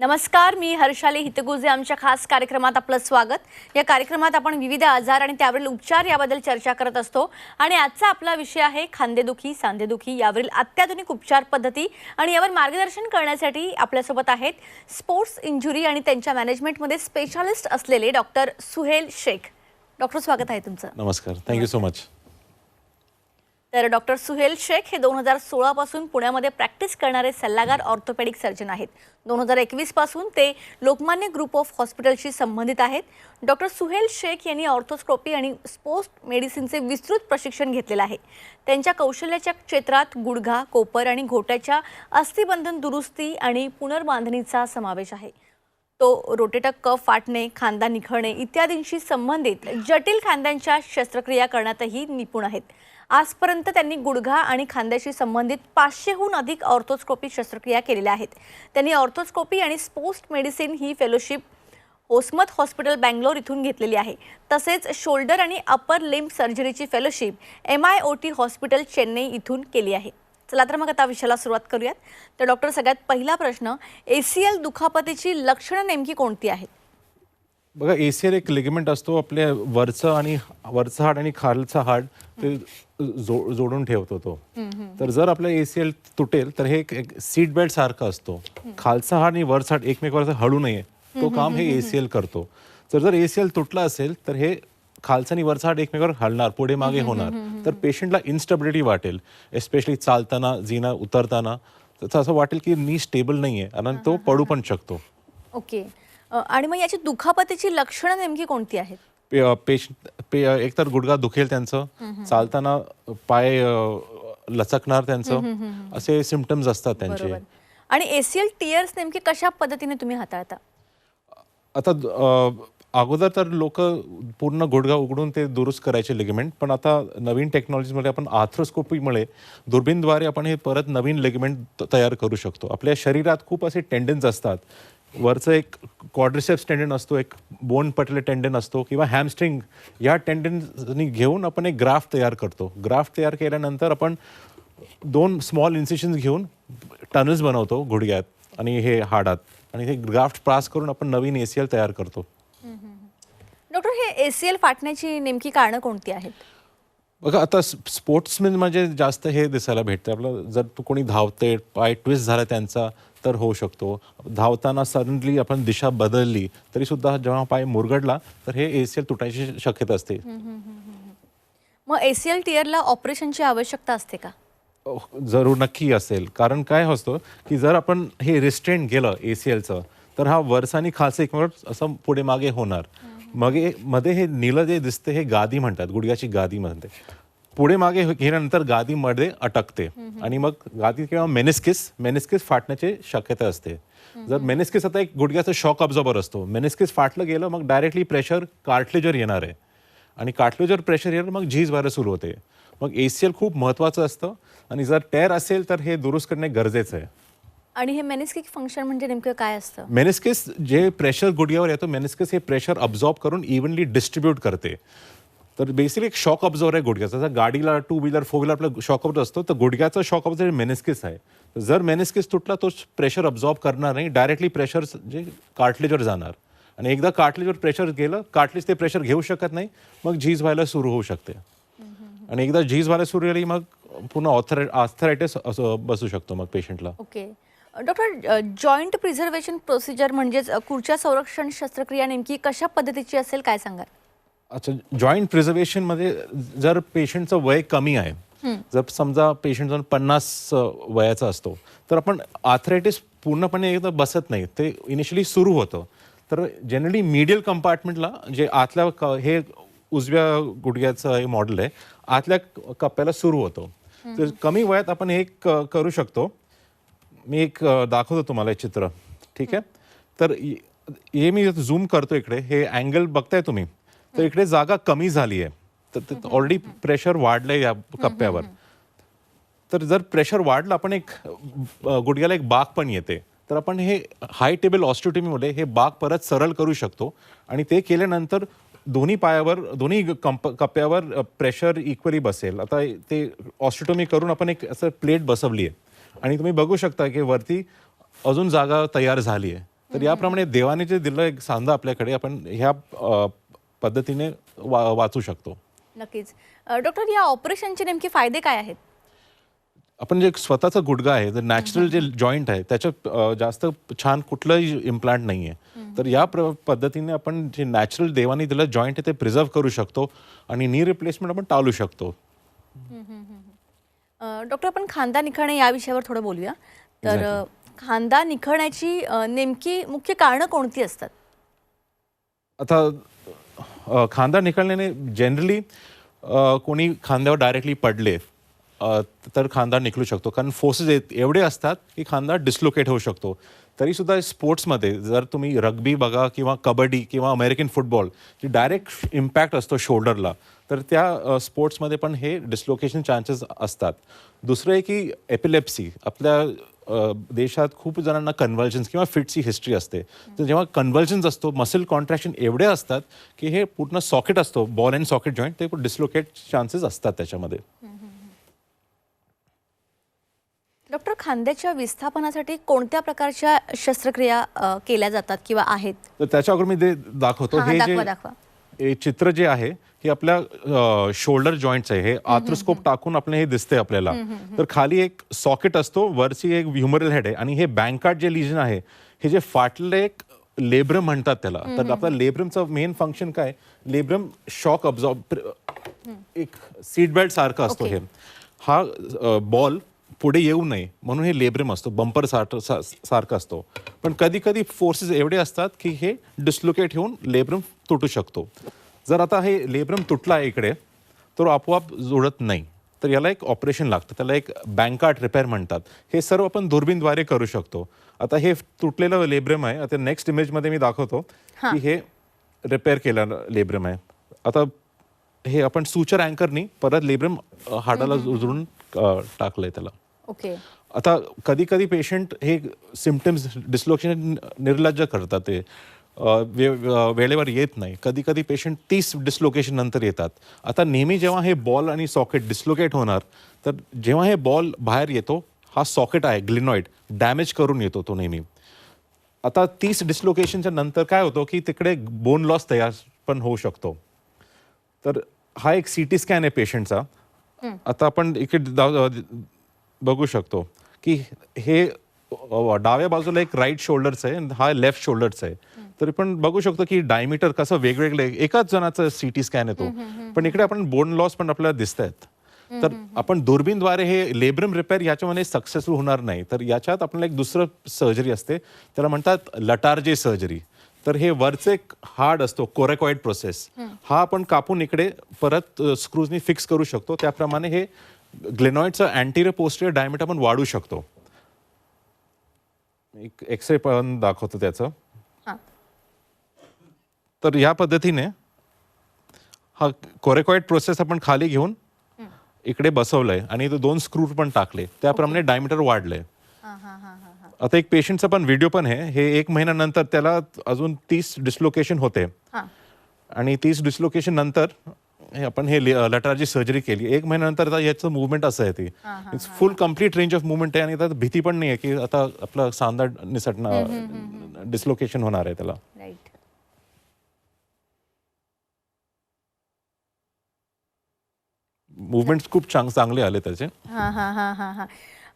नमस्कार, मी हर्षाली हितगुजे. आमच्या खास कार्यक्रमात आपलं स्वागत. या कार्यक्रमात आपण विविध आजार आणि त्यावरील उपचार याबद्दल चर्चा करत असतो आणि आजचा आपला विषय आहे खांदेदुखी, सांधेदुखी यावरील अत्याधुनिक उपचार पद्धती. आणि यावर मार्गदर्शन करण्यासाठी आपल्यासोबत आहेत स्पोर्ट्स इंजुरी आणि त्यांच्या मॅनेजमेंटमध्ये स्पेशालिस्ट असलेले डॉक्टर सुहेल शेख. डॉक्टर, स्वागत आहे तुमचं. नमस्कार, थँक्यू सो मच. तर डॉक्टर सुहेल शेख हे 2016 पासून पुण्यामध्ये प्रॅक्टिस करणारे सल्लागार ऑर्थोपेडिक सर्जन आहेत. 2021 पासून ते लोकमान्य ग्रुप ऑफ हॉस्पिटलशी संबंधित आहेत. डॉक्टर सुहेल शेख यांनी ऑर्थोस्कोपी आणि स्पोर्ट्स मेडिसिनचे विस्तृत प्रशिक्षण घेतलेले आहे. त्यांच्या कौशल्याच्या क्षेत्रात गुडघा, कोपर आणि घोट्याच्या अस्थिबंधन दुरुस्ती आणि पुनर्बांधणीचा समावेश आहे. तो रोटेटर कफ फाटणे, खांदा निखळणे इत्यादींशी संबंधित जटिल खांद्यांच्या शस्त्रक्रिया करण्यातही निपुण आहेत. आजपर्यंत त्यांनी गुडघा आणि खांद्याशी संबंधित 500हून अधिक ऑर्थोस्कोपी शस्त्रक्रिया केलेल्या आहेत. त्यांनी ऑर्थोस्कोपी आणि स्पोर्ट्स मेडिसिन ही फेलोशिप ओस्मत हॉस्पिटल बँगलोर इथून घेतलेली आहे. तसेच शोल्डर आणि अपर लिम्ब सर्जरीची फेलोशिप MIOT हॉस्पिटल चेन्नई इथून केली आहे. चला तर मग आता विषयाला सुरुवात करूयात. तर डॉक्टर, सगळ्यात पहिला प्रश्न, ACL दुखापतीची लक्षणं नेमकी कोणती आहेत? बघा, ACL एक लिगामेंट असतो आपल्या वरचं हाड आणि खालचा हाड ते जोडून ठेवतो तो. तर जर आपला ACL तुटेल तर हे एक सीट बेल्ट सारखं असतो. खालचा हाड आणि वरचा हाड एकमेकावर हळू नये तो काम हे ACL करतो. जर ACL तुटला असेल तर हे खालचा आणि वरचा हाड एकमेकावर हलणार, पुढे मागे होणार. तर पेशंटला इन्स्टेबिलिटी वाटेल, एस्पेशली चालताना, जिना उतरताना. तर असं वाटेल की नी स्टेबल नाहीये आणि तो पडू पण शकतो. ओके. आणि मग याची दुखापतीची लक्षणं नेमकी कोणती आहेत? एक तर गुडघा दुखेल त्यांचं, चालताना पाय लचकणार त्यांचं, असे सिम्पटम्स असतात त्यांचे. आणि ACL टियर्स नेमके कशा पद्धतीने तुम्ही हाताळता? आता अगोदर तर लोक पूर्ण गुडघा उघडून ते दुरुस्त करायचे लिगामेंट, पण आता नवीन टेक्नॉलॉजीमध्ये आपण आर्थ्रोस्कोपीमुळे दुर्बीणद्वारे आपण हे परत नवीन लिगामेंट तयार करू शकतो. आपल्या शरीरात खूप असे टेंडन्स असतात. वरचं एक क्वाड्रिसेप्स टेंडन असतो, एक बोन पटले टेंडन असतो किंवा हॅमस्ट्रिंग. या टेंडन्सनी घेऊन आपण एक ग्राफ्ट तयार करतो. ग्राफ्ट तयार केल्यानंतर आपण 2 स्मॉल इन्सिशन्स घेऊन टनल्स बनवतो गुडघ्यात आणि हे हाडात, आणि हे ग्राफ्ट पास करून आपण नवीन ACL तयार करतो. डॉक्टर, हे ACL फाटण्याची नेमकी कारणं कोणती आहेत? बघा, आता स्पोर्ट्समॅन म्हणजे जास्त हे दिसायला भेटतं आपलं. जर तू कोणी धावते, पाय ट्विस्ट झाला त्यांचा तर होऊ शकतो. धावताना सडनली आपण दिशा बदलली तरी सुद्धा जेव्हा पाय मुरगडला तर हे ACL तुटायची शक्यता असते. मग ACL टियरला ऑपरेशनची आवश्यकता असते का? जरूर नक्की असेल. कारण काय असतं की जर आपण हे रिस्ट्रेंट गेलं ACLचं तर हा वरचा आणि खालचा एकमेकावर असं पुढे मागे होणार. मग मध्ये हे नीलं जे दिसते हे गादी म्हणतात, गुडघ्याची गादी म्हणते. पुढे मागे गेल्यानंतर गादीमध्ये अटकते आणि मग गादी किंवा मेनिस्किस फाटण्याची शक्यता असते. जर मेनिस्किस, आता एक गुडघ्याचा शॉक अब्झॉर्बर असतो, मेनिस्किस फाटलं गेलं मग डायरेक्टली प्रेशर कार्टिलेजवर येणार आहे आणि कार्टिलेजवर प्रेशर येणार मग झीज व्हायला सुरू होते. मग ACL खूप महत्त्वाचं असतं आणि जर टेअर असेल तर हे दुरुस्त करणे गरजेचं आहे. आणि हे मेनिस्किक फंक्शन म्हणजे नेमकं काय असतं? मेनिस्किस जे प्रेशर गुडघ्यावर येतो, मेनिस्किस हे प्रेशर अब्झॉर्ब करून इव्हनली डिस्ट्रीब्यूट करते. तर बेसिकली एक शॉक अब्झॉर्बर आहे गुडघ्याचा. जर गाडीला 2 व्हीलर 4 व्हीलर आपला शॉक अब्झॉर्बर असतो तर गुडघ्याचा शॉक अब्झॉर्बर मेनिस्किस आहे. जर मेनिस्किस तुटला तो प्रेशर अब्झॉर्ब करणार नाही, डायरेक्टली प्रेशर जे कार्टिलेजवर जाणार आणि एकदा कार्टिलेजवर प्रेशर गेलं, कार्टिलेज ते प्रेशर घेऊ शकत नाही, मग झीज व्हायला सुरू होऊ शकते. आणि एकदा झीज व्हायला सुरू झाली मग पुन्हा आर्थरायटिस बसू शकतो मग पेशंटला. Okay. Doctor, joint preservation procedure म्हणजेच खुर्च्या संरक्षण शस्त्रक्रिया नेमकी कशा पद्धतीची असेल, काय सांगाल? अच्छा, जॉईंट प्रिझर्वेशनमध्ये जर पेशंटचं वय कमी आहे, जर समजा पेशंट जर 50 वयाचा असतो तर आपण आर्थरायटिस पूर्णपणे एकदा बसत नाही, ते इनिशियली सुरू होतं. तर जनरली मीडियल कंपार्टमेंटला जे आतल्या हे उजव्या गुडघ्याचं हे मॉडेल आहे, आतल्या कप्प्याला सुरू होतो. तर कमी वयात आपण हे करू शकतो. मी एक दाखवतो तुम्हाला हे चित्र, ठीक आहे? तर हे मी झूम करतो इकडे, हे अँगल बघताय तुम्ही, तर इकडे जागा कमी झाली आहे, तर ऑलरेडी प्रेशर वाढलंय या कप्प्यावर. तर जर प्रेशर वाढलं, आपण एक गुडघ्याला एक बाक पण येते, तर आपण हे हाय टेबल ऑस्टिओटॉमीमध्ये हे बाक परत सरळ करू शकतो आणि ते केल्यानंतर दोन्ही पायावर, दोन्ही कप्प्यावर प्रेशर इक्वली बसेल. आता ते ऑस्टिओटॉमी करून आपण एक असं प्लेट बसवली आहे आणि तुम्ही बघू शकता की वरती अजून जागा तयार झाली आहे. तर याप्रमाणे देवाने जे दिलं एक सांधा आपल्याकडे आपण ह्या पद्धतीने वाचू शकतो. नक्कीच. डॉक्टर, या ऑपरेशनचे नेमके फायदे काय आहेत? आपण जे स्वतःचा गुडघा आहे, नॅचरल जे जॉईंट आहे त्याच्यात जास्त छान कुठलंही इम्प्लांट नाही आहे. तर या पद्धतीने आपण जे नॅचरल देवाने दिलं जॉईंट आहे ते प्रिझर्व करू शकतो आणि नी रिप्लेसमेंट आपण टाळू शकतो. डॉक्टर, आपण खांदा निखळणे या विषयावर थोडं बोलूया. तर खांदा निखळण्याची नेमकी मुख्य कारणं कोणती असतात? आता खांदा निखळल्याने जनरली कोणी खांद्यावर डायरेक्टली पडले तर खांदा निखळू शकतो, कारण फोर्सेस एवढे असतात की खांदा डिस्लोकेट होऊ शकतो. तरीसुद्धा स्पोर्ट्समध्ये जर तुम्ही रग्बी बघा किंवा कबड्डी किंवा अमेरिकन फुटबॉल जी डायरेक्ट इम्पॅक्ट असतो शोल्डरला, तर त्या स्पोर्ट्समध्ये पण हे डिस्लोकेशन चान्सेस असतात. दुसरं आहे की एपिलेप्सी. आपल्या देशात खूप जणांना कन्व्हल्जन्स किंवा फिटची हिस्ट्री असते. तर जेव्हा कन्व्हल्जन्स असतो मसल कॉन्ट्रॅक्शन एवढे असतात की हे पूर्ण सॉकेट असतो, बॉल अँड सॉकेट जॉईंट, ते डिस्लोकेट चान्सेस असतात त्याच्यामध्ये. डॉक्टर, खांद्याच्या विस्थापनासाठी कोणत्या प्रकारच्या शस्त्रक्रिया केल्या जातात किंवा आहेत? तर त्याच्यावर मी ते दाखवतो. हे दाखवा. हे चित्र जे आहे हे आपल्या शोल्डर जॉईंट्स आहे. हे आर्थ्रोस्कोप टाकून आपल्याला हे दिसते आपल्याला. तर खाली एक सॉकेट असतो, वरची एक ह्युमरल हेड आहे आणि हे बँकार्ड जे लिजन आहे हे जे फाटले एक लेब्रम म्हणतात त्याला. तर आपला लेब्रमचं मेन फंक्शन काय, लेब्रम शॉक अब्झॉर्ब एक सीट बेल्ट सारखं असतो. हे हा बॉल पुढे येऊ नये म्हणून हे लेब्रम असतो, बंपर सारखं असतो. पण कधी कधी फोर्सेस एवढे असतात की हे डिस्लोकेट होऊन लेब्रम तुटू शकतो. जर आता हे लेब्रम तुटला आहे इकडे तर आपोआप जुळत नाही, तर याला एक ऑपरेशन लागतं, त्याला एक बँकार्ड रिपेअर म्हणतात. हे सर्व आपण दुर्बीणद्वारे करू शकतो. आता हे तुटलेलं लेब्रम आहे. आता नेक्स्ट इमेजमध्ये मी दाखवतो की हे रिपेअर केलेलं लेब्रम आहे. आता हे आपण सुचर अँकरनी परत लेब्रम हाडाला जुळून टाकलंय त्याला. ओके. आता कधी कधी पेशंट हे सिम्पटम्स डिस्लोकेशन निर्लज्ज करतात, ते वेळेवर येत नाही. कधी कधी पेशंट 30 डिस्लोकेशन नंतर येतात. आता नेहमी जेव्हा हे बॉल आणि सॉकेट डिस्लोकेट होणार, तर जेव्हा हे बॉल बाहेर येतो, हा सॉकेट आहे ग्लिनॉइड डॅमेज करून येतो तो नेहमी. आता 30 डिस्लोकेशनच्या नंतर काय होतं की तिकडे बोन लॉस तयार पण होऊ शकतो. तर हा एक CT स्कॅन आहे पेशंटचा. आता आपण इकडे बघू शकतो की हे डाव्या बाजूला एक राईट शोल्डरचं आहे, हा लेफ्ट शोल्डरचं आहे. तरी पण बघू शकतो की डायमीटर कसं वेगवेगळे, एकाच जणाचा CT स्कॅन येतो. पण इकडे आपण बोन लॉस पण आपल्याला दिसत आहेत. तर आपण दुर्बीणद्वारे हे लेब्रम रिपेअर याच्यामध्ये सक्सेसफुल होणार नाही. तर याच्यात आपल्याला एक दुसरं सर्जरी असते, त्याला म्हणतात लटार्जे सर्जरी. तर हे वरचे हाड असतो, कोरेकॉइड प्रोसेस, हा आपण कापून इकडे परत स्क्रूजनी फिक्स करू शकतो. त्याप्रमाणे हे ग्लेनॉइडचं अँटीरियर पोस्टीरियर डायमीटर आपण वाढू शकतो. एक एक्सरे पण दाखवतो त्याचं. तर या पद्धतीने हा कोरेकॉइड प्रोसेस आपण खाली घेऊन इकडे बसवलंय आणि 2 स्क्रू पण टाकले, त्याप्रमाणे डायमीटर वाढलंय. आता एक पेशंटचा पण व्हिडिओ पण आहे. हे 1 महिन्यानंतर त्याला अजून 30 डिस्लोकेशन होते आणि 30 डिस्लोकेशन नंतर आपण हे लटारची सर्जरी केली. 1 महिन्यानंतर याचं मुवमेंट असं आहे, ती it's full complete range of movement आहे आणि आता भीती पण नाही आहे की आता आपला सांधा निसटणार, डिस्लोकेशन होणार आहे त्याला. राईट. मुवमेंट खूप चांगले आले त्याचे.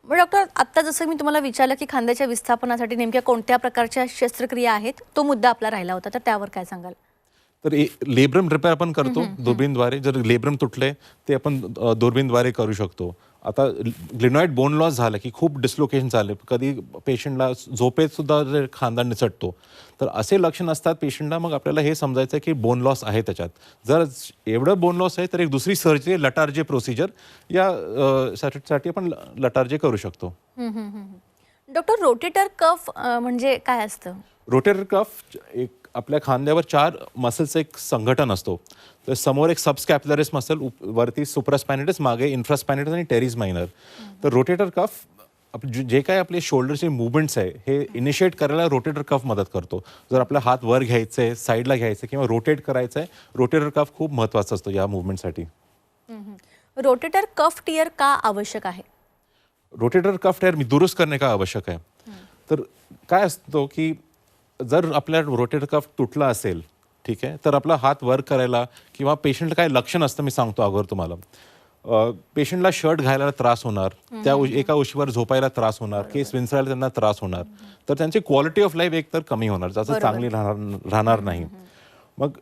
मग डॉक्टर, आत्ता जसं मी तुम्हाला विचारलं की खांद्याच्या विस्थापनासाठी नेमक्या कोणत्या प्रकारच्या शस्त्रक्रिया आहेत, तो मुद्दा आपला राहिला होता, तर त्यावर काय सांगाल? तर लेब्रम रिपेअर आपण करतो दुर्बीणद्वारे. जर लेब्रम तुटले ते आपण दुर्बीणद्वारे करू शकतो. आता ग्लिनॉइड बोन लॉस झालं की खूप डिस्लोकेशन झाले, कधी पेशंटला झोपेत सुद्धा जर खांदा निसटतो, तर असे लक्षण असतात पेशंटला, मग आपल्याला हे समजायचं की बोन लॉस आहे त्याच्यात. जर एवढं बोन लॉस आहे तर एक दुसरी सर्जरी लटार्जे प्रोसिजर या साठी आपण लटार्जे करू शकतो. डॉक्टर, रोटेटर कफ म्हणजे काय असतं? रोटेटर कफ एक आपल्या खांद्यावर 4 मसल्सचं एक संघटन असतो. तर समोर एक सबस्कॅप्युलरिस मसल, वरती सुप्रास्पायनेटस, मागे इन्फ्रास्पायनेटस आणि टेरिस मायनर. तर रोटेटर कफ जे काय आपले शोल्डरचे मुवमेंट्स आहे हे इनिशिएट करायला रोटेटर कफ मदत करतो. जर आपला हात वर घ्यायचा आहे, साईडला घ्यायचं आहे किंवा रोटेट करायचं आहे, रोटेटर कफ खूप महत्त्वाचा असतो या मुवमेंटसाठी. रोटेटर कफ टियर का आवश्यक आहे? रोटेटर कफ टियर दुरुस्त करणे का आवश्यक आहे? तर काय असतो की जर आपल्या रोटेटर कफ तुटला असेल, ठीक आहे, तर आपला हात वर करायला किंवा पेशंटला काय लक्षण असतं मी सांगतो अगोदर तुम्हाला. पेशंटला शर्ट घालायला त्रास होणार, एका उशीवर झोपायला त्रास होणार, केस विंचरायला त्यांना त्रास होणार, तर त्यांची क्वालिटी ऑफ लाईफ एकतर कमी होणार, जास्त चांगली राहणार नाही. मग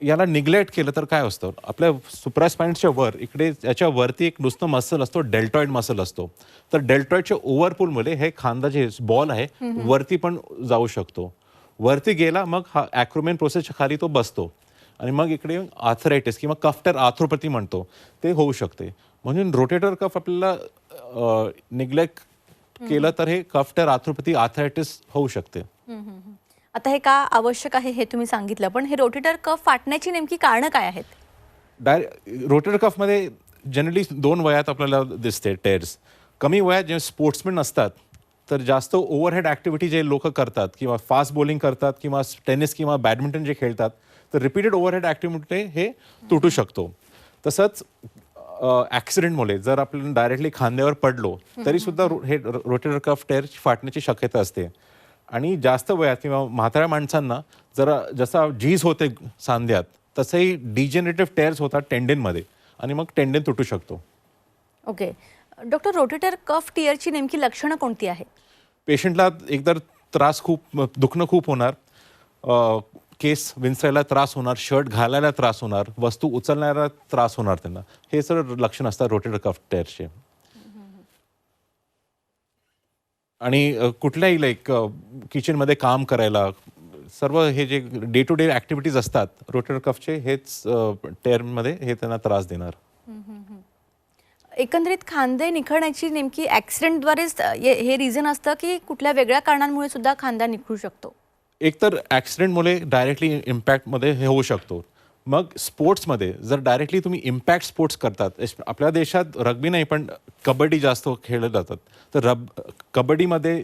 याला निग्लेक्ट केलं तर काय असतं, आपल्या सुप्रास्पाइनच्या वर इकडे याच्या वरती एक नुसतं मसल असतो, डेल्टॉइड मसल असतो. तर डेल्टॉइडच्या ओव्हरपुलमुळे हे खांदा जे बॉल आहे वरती पण जाऊ शकतो. वरती गेला मग हा ॲक्रोमेन प्रोसेसच्या खाली तो बसतो आणि मग इकडे आर्थरायटिस किंवा कफ्टर आर्थ्रोपॅथी म्हणतो ते होऊ शकते. म्हणून रोटेटर कफ आपल्याला निग्लेक्ट केलं तर हे कफ्टर आर्थ्रोपॅथी आर्थरायटिस होऊ शकते. आता हे का आवश्यक आहे हे तुम्ही सांगितलं, पण हे रोटेटर कफ फाटण्याची नेमकी कारणं काय आहेत? रोटेटर कफमध्ये जनरली 2 वयात आपल्याला दिसते टेर्स. कमी वयात जे स्पोर्ट्समॅन असतात तर जास्त ओव्हरहेड ॲक्टिव्हिटी जे लोक करतात किंवा फास्ट बॉलिंग करतात किंवा टेनिस किंवा बॅडमिंटन जे खेळतात तर रिपीटेड ओव्हरहेड ॲक्टिव्हिटी हे तुटू शकतो. तसंच ॲक्सिडेंटमुळे जर आपण डायरेक्टली खांद्यावर पडलो तरी सुद्धा हे रोटेटर कफ टेर फाटण्याची शक्यता असते. आणि जास्त वयात किंवा म्हाताऱ्या माणसांना जरा जसा झीज होते सांध्यात तसंही डिजेनरेटिव्ह टेअर्स होतात टेंडनमध्ये आणि मग टेंडन तुटू शकतो. ओके डॉक्टर, रोटेटर कफ टिअरची नेमकी लक्षणं कोणती आहेत? पेशंटला एकतर दुखणं खूप होणार, केस विंचरायला त्रास होणार, शर्ट घालायला त्रास होणार, वस्तू उचलण्याला त्रास होणार त्यांना. हे सर्व लक्षण असतात रोटेटर कफ टेअरचे. आणि कुठल्याही किचनमध्ये काम करायला सर्व हे जे डे टू डे ॲक्टिव्हिटीज असतात रोटेटर कफचे हेच टेअरमध्ये हे त्यांना त्रास देणार. एकंदरीत खांदे निखळण्याची नेमकी ॲक्सिडेंटद्वारेच हे रिझन असतं की कुठल्या वेगळ्या कारणांमुळे सुद्धा खांदा निखळू शकतो? एकतर ॲक्सिडेंटमुळे डायरेक्टली इम्पॅक्टमध्ये हे होऊ शकतो. मग स्पोर्ट्समध्ये जर डायरेक्टली तुम्ही इम्पॅक्ट स्पोर्ट्स करतात, आपल्या देशात रग्बी नाही पण कबड्डी जास्त खेळले जातात, तर कबड्डीमध्ये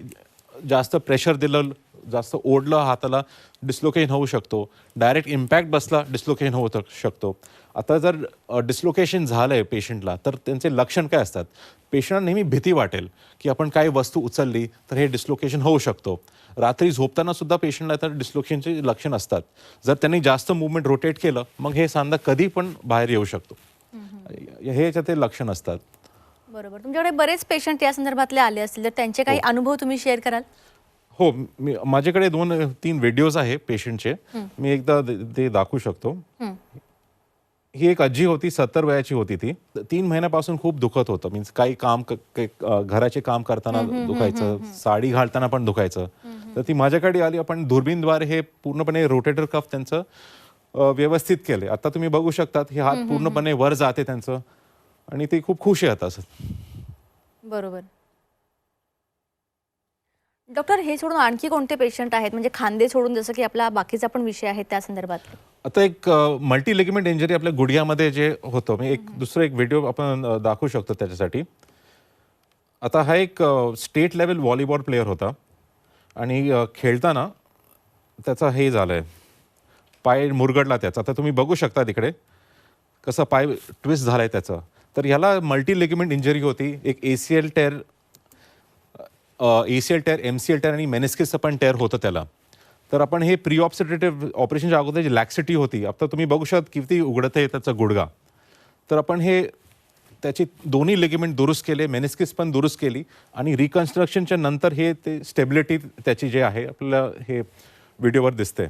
जास्त प्रेशर दिलं, जास्त ओढलं हाताला डिस्लोकेशन होऊ शकतो. डायरेक्ट इम्पॅक्ट बसला डिस्लोकेशन होऊ शकतो. आता जर डिस्लोकेशन झालंय पेशंटला तर त्यांचे लक्षण काय असतात? पेशंटला नेहमी भीती वाटेल की आपण काही वस्तू उचलली तर हे डिस्लोकेशन होऊ शकतो. रात्री झोपताना सुद्धा पेशंटला तर डिस्लोकेशनचे लक्षण असतात. जर त्यांनी जास्त मुवमेंट रोटेट केलं मग हे सांधा कधी पण बाहेर येऊ शकतो. हे याच्यात लक्षण असतात. बरोबर. तुमच्याकडे बरेच पेशंट या संदर्भातले आले असतील तर त्यांचे काही अनुभव तुम्ही शेअर कराल? हो, माझ्याकडे 2-3 व्हिडिओज आहे पेशंटचे, मी एकदा ते दाखवू शकतो. ही एक आजी होती, 70 वयाची होती. ती 3 महिन्यापासून खूप दुखत होतं. मीन्स काही काम घराचे काम करताना दुखायचं, साडी घालताना पण दुखायचं. तर ती माझ्याकडे आली. आपण दुर्बीनद्वारे हे पूर्णपणे रोटेटर कफ त्यांचं व्यवस्थित केले. आता तुम्ही बघू शकतात हे हात पूर्णपणे वर जाते त्यांचं आणि ते खूप खुश आहेत असं. बरोबर. डॉक्टर, हे सोडून आणखी कोणते पेशंट आहेत, म्हणजे खांदे सोडून जसं की आपला बाकीचा पण विषय आहे त्या संदर्भात? आता एक मल्टी लिगामेंट इंजरी आपल्या गुडघ्यामध्ये जे होतं, दुसरा एक व्हिडिओ आपण दाखवू शकतो त्याच्यासाठी. आता हा एक स्टेट लेवल व्हॉलीबॉल प्लेयर होता आणि खेळताना त्याचा हे झालंय, पाय मुरगडला त्याचा. आता तुम्ही बघू शकता तिकडे कसं पाय ट्विस्ट झालाय त्याचा. तर ह्याला मल्टी लिगामेंट इंजरी होती. एक ACL टेअर, MCL टेअर आणि मेनिस्कसचं पण टेअर होतं त्याला. तर आपण हे प्री ऑपरेटिव्ह ऑपरेशनच्या अगोदर जी लॅक्सिटी होती, आता तुम्ही बघू शकता किती उघडत आहे त्याचा गुडघा. तर आपण हे त्याची दोन्ही लिगामेंट दुरुस्त केले, मेनिस्कस पण दुरुस्त केली आणि रिकन्स्ट्रक्शनच्या नंतर हे ते स्टेबिलिटी त्याची जे आहे आपल्याला हे व्हिडिओवर दिसते.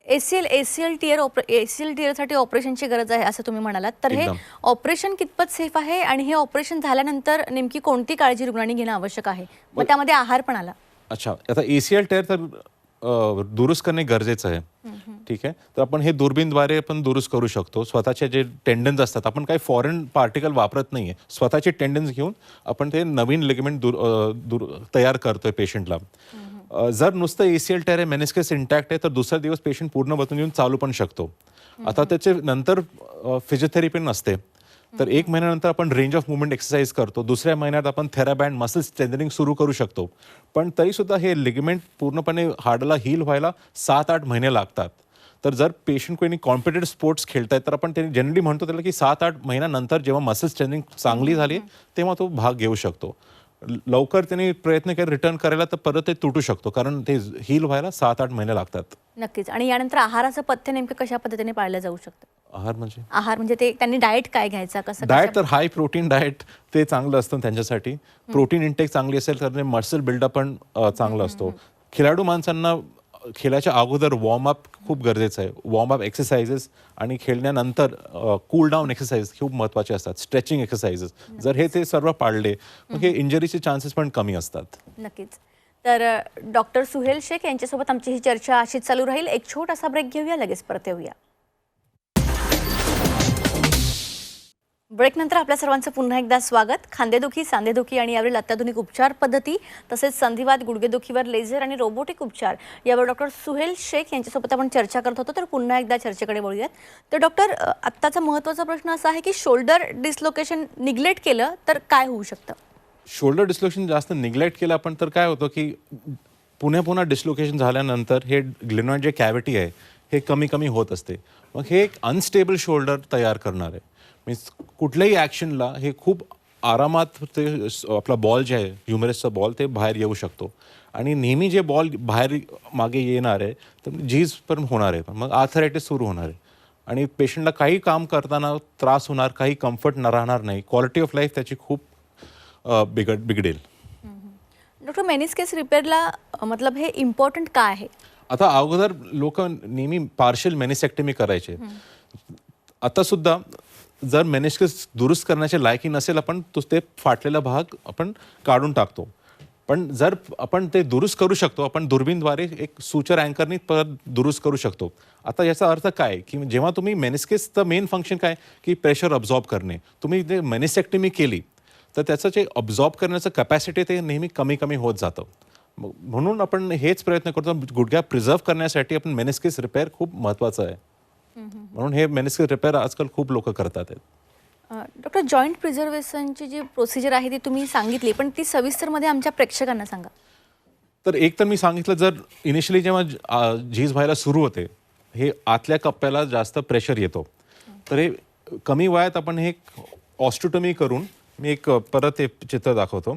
ACL टिअरसाठी ऑपरेशनची गरज आहे असं तुम्ही म्हणालात, तर हे ऑपरेशन कितपत सेफ आहे आणि हे ऑपरेशन झाल्यानंतर नेमकी कोणती काळजी रुग्णांनी घेणं आवश्यक आहे? मग त्यामध्ये आहार पण आला. अच्छा, आता ACL टेअर तर दुरुस्त करणे गरजेचं आहे. ठीक आहे, तर आपण हे दुर्बीनद्वारे पण दुरुस्त करू शकतो. स्वतःचे जे टेंडन्स असतात, आपण काही फॉरेन पार्टिकल वापरत नाहीये, स्वतःचे टेंडन्स घेऊन आपण ते नवीन लिगामेंट तयार करतोय पेशंटला. जर नुसतं ACL टेअर आहे, मेनिस्कस इंटॅक्ट आहे, तर दुसरा दिवस पेशंट पूर्ण बसून येऊन चालू पण शकतो. आता त्याचे नंतर फिजिओथेरपी नसते, तर 1 महिन्यानंतर आपण रेंज ऑफ मुवमेंट एक्सरसाइज करतो. दुसऱ्या महिन्यात आपण थेराबँड मसल स्ट्रेंथनिंग सुरू करू शकतो. पण तरीसुद्धा हे लिगामेंट पूर्णपणे हाडाला हील व्हायला 7-8 महिने लागतात. तर जर पेशंट कोणी कॉम्पिटेटिव्ह स्पोर्ट्स खेळतायत तर आपण ते जनरली म्हणतो त्याला की 7-8 महिन्यानंतर जेव्हा मसल स्ट्रेंथनिंग चांगली झाली तेव्हा तो भाग घेऊ शकतो. लवकर त्यांनी प्रयत्न केला रिटर्न करायला तर परत ते तुटू शकतो, कारण ते हील व्हायला 7-8 महिने लागतात. नक्कीच. आणि यानंतर आहाराचं पथ्य नेमकं कशा पद्धतीने पाळलं जाऊ शकतं? आहार म्हणजे ते त्यांनी डाएट काय घ्यायचा, कसं डाएट तर हाय प्रोटीन डाएट ते चांगलं असतं त्यांच्यासाठी. प्रोटीन इंटेक चांगली असेल तर मसल बिल्डअप पण चांगला असतो. खेळाडू माणसांना खेळाच्या अगोदर वॉर्मअप खूप गरजेचं आहे. वॉर्मअप एक्सरसाइजेस आणि खेळण्यानंतर कूल डाऊन एक्सरसाइज खूप महत्त्वाचे असतात. स्ट्रेचिंग एक्सरसाइजेस जर हे ते सर्व पाळले मग हे इंजरीचे चान्सेस पण कमी असतात. नक्कीच. तर डॉक्टर सुहेल शेख यांच्यासोबत आमची ही चर्चा अशीच चालू राहील. एक छोटासा ब्रेक घेऊया, लगेच परत येऊया. ब्रेकनंतर आपल्या सर्वांचं पुन्हा एकदा स्वागत. खांदेदुखी, सांधेदुखी आणि यावरील अत्याधुनिक उपचार पद्धती तसेच संधिवात, गुडघेदुखीवर लेझर आणि रोबोटिक उपचार यावर डॉक्टर सुहेल शेख यांच्यासोबत आपण चर्चा करत होतो. तर पुन्हा एकदा चर्चेकडे वळूयात. तर डॉक्टर, आत्ताचा महत्त्वाचा प्रश्न असा आहे की शोल्डर डिस्लोकेशन निग्लेक्ट केलं तर काय होऊ शकतं? शोल्डर डिस्लोकेशन जास्त निग्लेक्ट केलं आपण तर काय होतं की पुन्हा डिस्लोकेशन झाल्यानंतर हे ग्लेनॉइड जे कॅव्हिटी आहे हे कमी होत असते. मग हे एक अनस्टेबल शोल्डर तयार करणार आहे. मीन्स कुठल्याही ॲक्शनला हे खूप आरामात ते आपला बॉल जे आहे ह्युमेरसचा बॉल ते बाहेर येऊ शकतो. आणि नेहमी जे बॉल बाहेर मागे येणार आहे तर झीज पण होणार आहे. मग आर्थरायटिस सुरू होणार आहे आणि पेशंटला काही काम करताना त्रास होणार, काही कम्फर्ट राहणार नाही. क्वालिटी ऑफ लाईफ त्याची खूप बिघडेल. डॉक्टर, मेनिस्कस रिपेअरला मतलब हे इम्पॉर्टंट का आहे? आता अगोदर लोक नेहमी पार्शियल मेनिसेक्टमी करायचे. आता सुद्धा जर मेनिस्कस दुरुस्त करण्याचे लायकी नसेल आपण तो ते फाटलेला भाग आपण काढून टाकतो. पण जर आपण ते दुरुस्त करू शकतो, आपण दुर्बीनद्वारे एक सुचर अँकरनी परत दुरुस्त करू शकतो. आता याचा अर्थ काय की जेव्हा तुम्ही मेनिस्कसचं मेन फंक्शन काय की प्रेशर अब्झॉर्ब करणे, तुम्ही जे मेनिसेक्टमी केली तर त्याचं जे अब्झॉर्ब करण्याचं कॅपॅसिटी ते नेहमी कमी होत जातं. म्हणून आपण हेच प्रयत्न करतो गुडघ्या प्रिझर्व करण्यासाठी आपण मेनिस्कस रिपेअर खूप महत्त्वाचं आहे. म्हणून हे मेनिस्कस रिपेअर आजकाल खूप लोक करतात आहेत. डॉक्टर, जॉईंट प्रिझर्वेशनची जी प्रोसिजर आहे ती तुम्ही सांगितली, पण ती सविस्तरमध्ये आमच्या प्रेक्षकांना सांगा. तर एक तर मी सांगितलं जर इनिशियली जेव्हा झीज व्हायला सुरू होते हे आतल्या कप्प्याला जास्त प्रेशर येतो. तर हे कमी वयात आपण हे ऑस्टोटमी करून मी एक परत हे चित्र दाखवतो.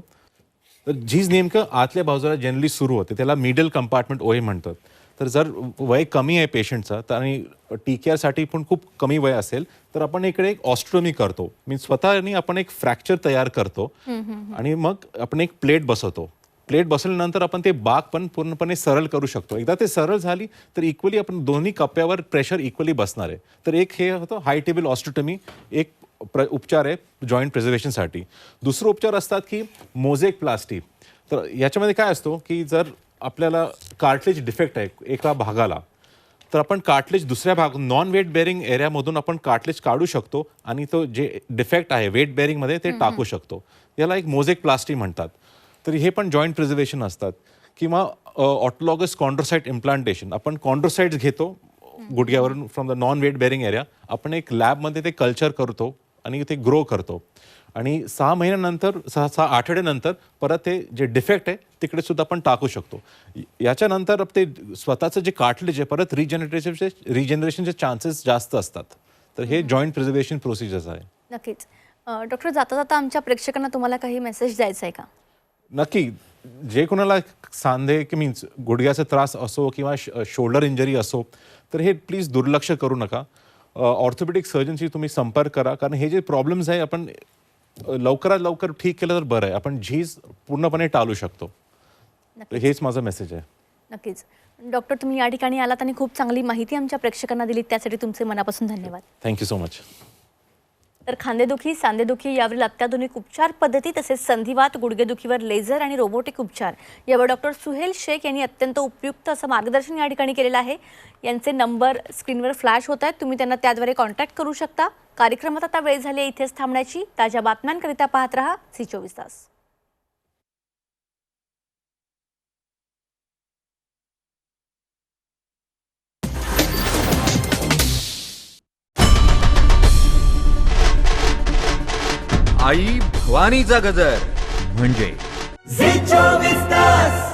तर झीज नेमकं आतल्या बाजूला जनरली सुरू होते, त्याला मिडल कंपार्टमेंट ओए म्हणतात. तर जर वय कमी आहे पेशंटचं तर आणि TKRसाठी पण खूप कमी वय असेल तर आपण इकडे एक ऑस्टोटमी करतो. मीन्स स्वतःनी आपण एक फ्रॅक्चर तयार करतो आणि मग आपण एक प्लेट बसवतो. प्लेट बसवल्यानंतर आपण ते बाक पण पूर्णपणे सरळ करू शकतो. एकदा ते सरळ झाली तर इक्वली आपण दोन्ही कप्प्यावर प्रेशर इक्वली बसणार आहे. तर एक हे होतं हाय टेबल ऑस्टोटमी, एक उपचार आहे जॉईंट प्रिझर्वेशनसाठी. दुसरं उपचार असतात की मोझेक प्लास्टी. तर याच्यामध्ये काय असतो की जर आपल्याला कार्टलेज डिफेक्ट आहे एका भागाला तर आपण कार्टलेज दुसऱ्या भाग नॉन वेट बेअरिंग एरियामधून आपण कार्टलेज काढू शकतो आणि तो जे डिफेक्ट आहे वेट बेअरिंगमध्ये ते टाकू शकतो. याला एक मोझेक प्लास्टी म्हणतात. तर हे पण जॉईंट प्रिझर्वेशन असतात. किंवा ऑटोलॉगस कॉन्ड्रोसाइट इम्प्लांटेशन, आपण कॉन्ड्रोसाइट्स घेतो गुडघ्यावरून from the non weight bearing area, आपण एक लॅबमध्ये ते कल्चर करतो आणि ते ग्रो करतो आणि 6 महिन्यानंतर 6 आठवड्यानंतर परत ते जे डिफेक्ट आहे तिकडे सुद्धा आपण टाकू शकतो. याच्यानंतर ते स्वतःचं जे कार्टलेज आहे परत रिजनरेशनचे चान्सेस जास्त असतात. तर हे जॉईंट प्रिझर्वेशन प्रोसिजर्स आहे. नक्कीच. डॉक्टर, जाता आमच्या प्रेक्षकांना तुम्हाला काही मेसेज द्यायचा आहे का? नक्की. जे कोणाला सांधे की मीन्स गुडघ्याचा त्रास असो किंवा शोल्डर इंजरी असो तर हे प्लीज दुर्लक्ष करू नका. ऑर्थोपेडिक सर्जनशी तुम्ही संपर्क करा, कारण हे जे प्रॉब्लेम्स आहे आपण लवकरात लवकर ठीक केलं तर बरं आहे. आपण झीज पूर्णपणे टाळू शकतो. हेच माझा मेसेज आहे. नक्कीच. डॉक्टर, तुम्ही या ठिकाणी आलात आणि खूप चांगली माहिती आमच्या प्रेक्षकांना दिली, त्यासाठी तुमचे मनापासून धन्यवाद. Thank you so much. तर खांदेदुखी, सांधेदुखी यावरील अत्याधुनिक उपचार पद्धती तसेच संधिवात, गुडघेदुखीवर लेझर आणि रोबोटिक उपचार यावर डॉक्टर सुहेल शेख यांनी अत्यंत उपयुक्त असं मार्गदर्शन या ठिकाणी केलेलं आहे. यांचे नंबर स्क्रीनवर फ्लॅश होत आहेत, तुम्ही त्यांना त्याद्वारे कॉन्टॅक्ट करू शकता. कार्यक्रमात आता वेळ झाली आहे इथेच थांबण्याची. ताज्या बातम्यांकरिता पाहत रहा C24 तास. आई भवानीचा गजर म्हणजे C24 तास.